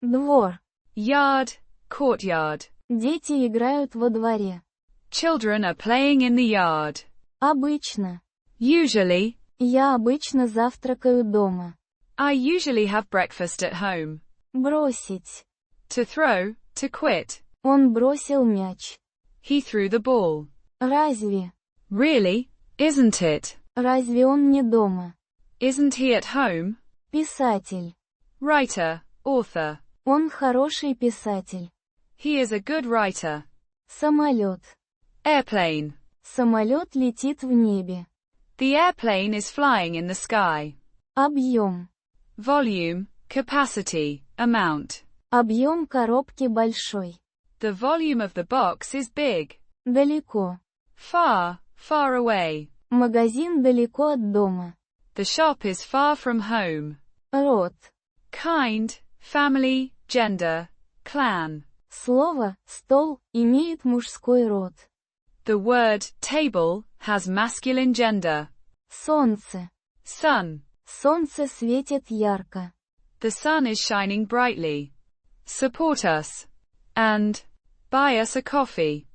Двор. Yard, courtyard. Дети играют во дворе. Children are playing in the yard. Обычно. Usually. Я обычно завтракаю дома. I usually have breakfast at home. Бросить. To throw, to quit. Он бросил мяч. He threw the ball. Разве? Really? Isn't it? Разве он не дома? Isn't he at home? Писатель. Writer, author. Он хороший писатель. He is a good writer. Самолет. Airplane. Самолет летит в небе. The airplane is flying in the sky. Объем. Volume, capacity, amount. Объем коробки большой. The volume of the box is big. Далеко. Far, far away. Магазин далеко от дома. The shop is far from home. Род. Kind, family, gender, clan. Слово «стол» имеет мужской род. The word table has masculine gender. Солнце. Sun. Солнце светит ярко. The sun is shining brightly. Support us. And buy us a coffee.